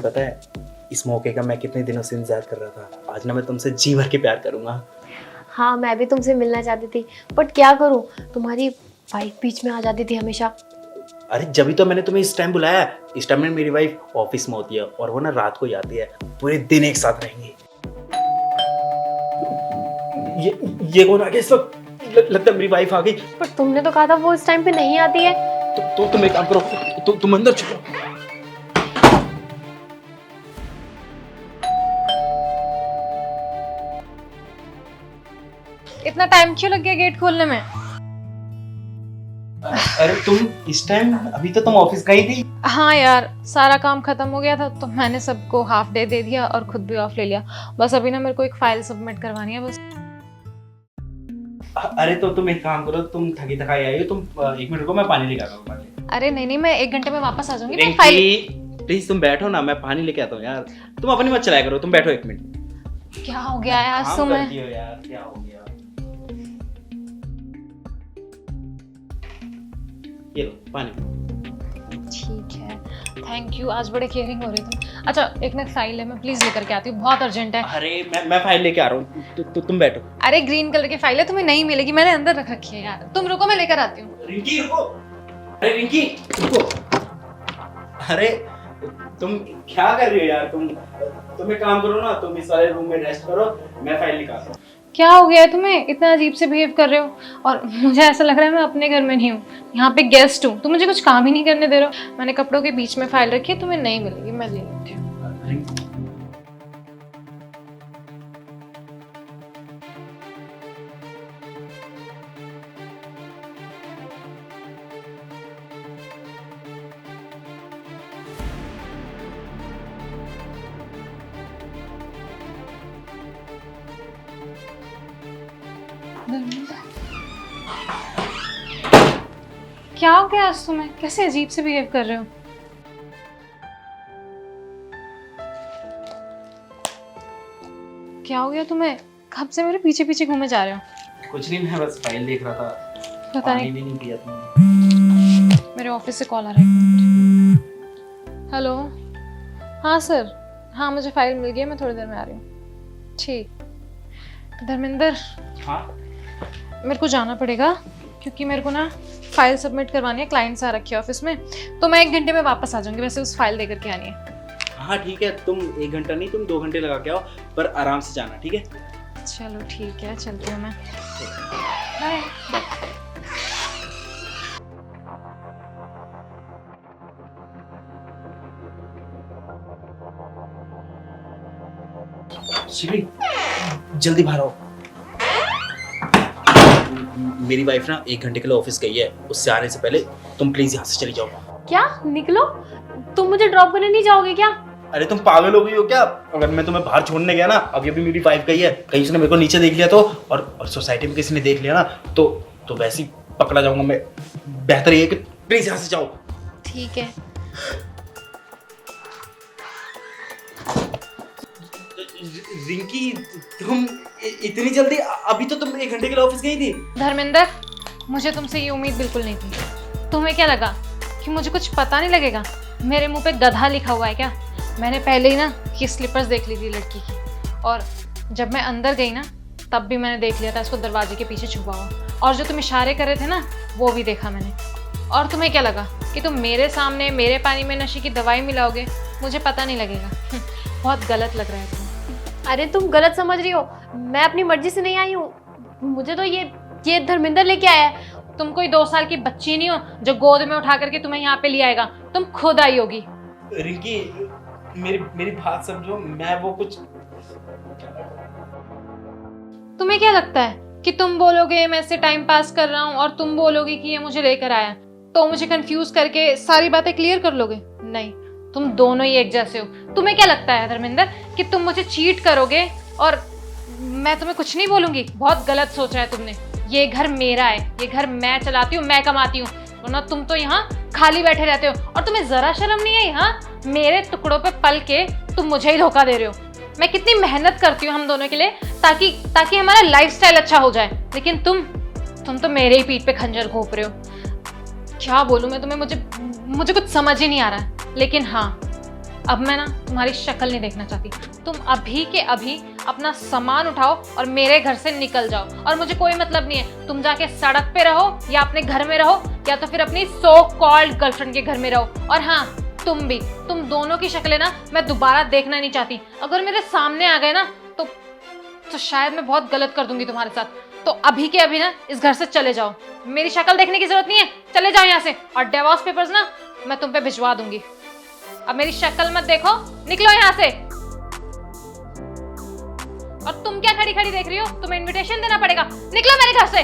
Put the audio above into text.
तुम्हें पता है इस मौके का मैं कितने दिनों से इंतजार कर रहा था। आज ना मैं तुमसे जी भर के प्यार करूंगा। हाँ, मैं भी तुमसे मिलना चाहती थी, बट क्या करूँ, तुम्हारी वाइफ बीच में आ जाती थी हमेशा। अरे जब तो मैंने तुम्हें इस टाइम बुलाया। इस टाइम में मेरी वाइफ ऑफिस में होती है और वो ना रात को ही आती है। पूरे दिन एक साथ रहेंगे। ये कौन आ गया इस वक्त? लगता है मेरी वाइफ आ गई। पर तुमने तो कहा था वो इस टाइम पे नहीं आती है। तो तुम एक काम करो, तुम अंदर चलो। इतना टाइम क्यों लग गया गेट खोलने में? अरे तुम इस टाइम, अभी तो तुम ऑफिस गई थी। हाँ यार, सारा काम खत्म हो गया था तो मैंने सबको हाफ डे दे दिया और खुद भी ऑफ ले लिया। बस अभी ना मेरे को एक फाइल सबमिट करवानी है बस। अरे तो तुम एक काम करो, तुम थकी थकाई आई हो, तुम 1 मिनट रुको, मैं पानी लेके आता हूँ। अरे नहीं, मैं 1 घंटे में वापस आ जाऊंगी। मैं फाइल... प्लीज तुम बैठो ना, मैं पानी लेके आता हूँ यार। तुम अपनी मत चलाया करो, तुम बैठो 1 मिनट। क्या हो गया है आज काम तुम्हें? करती हो यार, क्या हो गया? ये लो पानी। ठीक है, थैंक यू। आज बड़े केयरिंग हो रही तुम। अच्छा, एक ना फाइल है, मैं प्लीज लेकर के आती हूँ, बहुत अर्जेंट है। अरे मैं फाइल लेके आ रहा हूँ, तुम बैठो। अरे ग्रीन कलर की फाइल है, तुम्हें नहीं मिलेगी, मैंने अंदर रख रखी है यार। तुम रुको, मैं लेकर आती हूँ। रिंकी रुको। अरे रिंकी रुको। अरे तुम क्या कर रही हो यार? तुम एक काम करो ना, तुम इस वाले रूम में रेस्ट करो, मैं फाइल निकालता हूँ। क्या हो गया है तुम्हें? इतना अजीब से बिहेव कर रहे हो और मुझे ऐसा लग रहा है मैं अपने घर में नहीं हूँ, यहाँ पे गेस्ट हूँ। तुम मुझे कुछ काम ही नहीं करने दे रहे हो। मैंने कपड़ों के बीच में फाइल रखी है, तुम्हें नहीं मिलेगी, मैं ले लेती हूँ। क्या हो गया आज तुम्हें? कैसे अजीब से बिहेव कर रहे हो? क्या हो गया तुम्हें? कब से मेरे पीछे पीछे घूमे जा रहे हो? कुछ नहीं, मैं बस फाइल देख रहा था। पता पानी नहीं, भी नहीं पिया तुमने। मेरे ऑफिस से कॉल आ रहा है। हेलो, हाँ सर, हाँ मुझे फाइल मिल गई है, मैं थोड़ी देर में आ रही हूँ। ठीक। धर्मेंद्र, हाँ मेरे को जाना पड़ेगा क्योंकि मेरे को ना फाइल सबमिट करवानी है, क्लाइंट्स आ रखे हैं ऑफिस में, तो मैं 1 घंटे में वापस आ जाऊंगी। वैसे उस फाइल देकर के आनी है। हाँ ठीक है, तुम 1 घंटा नहीं, तुम 2 घंटे लगा के आओ, पर आराम से जाना, ठीक है? चलो ठीक है, चलती हूँ मैं। बाय। शिवी जल्दी बाहर आओ। मेरी वाइफ ना 1 घंटे के लिए ऑफिस गई है, उससे आने से पहले तुम प्लीज यहाँ से चली जाओ। क्या निकलो? तुम मुझे ड्रॉप करने नहीं जाओगे क्या? अरे तुम पागल हो गई हो क्या? अगर मैं तुम्हें बाहर छोड़ने गया ना, अभी अभी मेरी वाइफ गई है, कहीं उसने मेरे को नीचे देख लिया तो, और सोसाइटी में किसी ने देख लिया ना तो वैसे ही पकड़ा जाऊंगा मैं। बेहतर ये है कि प्लीज यहाँ से जाओ। ठीक है। रिंकी तुम इतनी जल्दी? अभी तो तुम 1 घंटे के लिए ऑफिस गई थी। धर्मेंद्र, मुझे तुमसे ये उम्मीद बिल्कुल नहीं थी। तुम्हें क्या लगा कि मुझे कुछ पता नहीं लगेगा? मेरे मुंह पे गधा लिखा हुआ है क्या? मैंने पहले ही ना ये स्लीपर्स देख ली थी लड़की की, और जब मैं अंदर गई ना तब भी मैंने देख लिया था इसको दरवाजे के पीछे छुपा हुआ, और जो तुम इशारे कर रहे थे ना वो भी देखा मैंने। और तुम्हें क्या लगा कि तुम मेरे सामने मेरे पानी में नशे की दवाई मिलाओगे? मुझे पता नहीं लगेगा। बहुत गलत लग रहा है तुम्हें। अरे तुम गलत समझ रही हो, मैं अपनी मर्जी से नहीं आई हूँ। मुझे तो ये धर्मेंद्र लेके आया है। तुम कोई 2 साल की बच्ची नहीं हो जो गोद में उठा करके तुम्हें यहाँ पे ले आएगा। तुम खुद आई होगी। रिंकी मेरी बात समझो, मैं वो कुछ... तुम्हें क्या लगता है कि तुम बोलोगे मैं इससे टाइम पास कर रहा हूँ और तुम बोलोगे कि ये मुझे लेकर आया, तो मुझे कंफ्यूज करके सारी बातें क्लियर कर लोगे? नहीं, तुम दोनों ही एक जैसे हो। तुम्हें क्या लगता है धर्मेंद्र कि तुम मुझे चीट करोगे और मैं तुम्हें कुछ नहीं बोलूंगी? बहुत गलत सोचा है तुमने। ये घर मेरा है, ये घर मैं चलाती हूँ, मैं कमाती हूँ, वरना तुम तो यहाँ खाली बैठे रहते हो। और तुम्हें जरा शर्म नहीं है? यहाँ मेरे टुकड़ों पे पल के तुम मुझे ही धोखा दे रहे हो। मैं कितनी मेहनत करती हूँ हम दोनों के लिए ताकि हमारा लाइफस्टाइल अच्छा हो जाए, लेकिन तुम तो मेरे ही पीठ पे खंजर घोंप रहे हो। क्या बोलूँ मैं तुम्हें? मुझे कुछ समझ ही नहीं आ रहा है। लेकिन हाँ, अब मैं ना तुम्हारी शक्ल नहीं देखना चाहती। तुम अभी के अभी अपना सामान उठाओ और मेरे घर से निकल जाओ। और मुझे कोई मतलब नहीं है तुम जाके सड़क पे रहो या अपने घर में रहो या तो फिर अपनी सो कॉल्ड गर्लफ्रेंड के घर में रहो। और हाँ, तुम भी, तुम दोनों की शक्लें ना मैं दोबारा देखना नहीं चाहती। अगर मेरे सामने आ गए ना तो शायद मैं बहुत गलत कर दूंगी तुम्हारे साथ। तो अभी के अभी ना इस घर से चले जाओ, मेरी शक्ल देखने की जरूरत नहीं है, चले जाओ यहाँ से। और डिवोर्स पेपर्स ना मैं तुम पे भिजवा दूंगी। अब मेरी शक्ल मत देखो, निकलो यहाँ से। और तुम क्या खड़ी खड़ी देख रही हो? तुम्हें इनविटेशन देना पड़ेगा, निकलो मेरे घर से।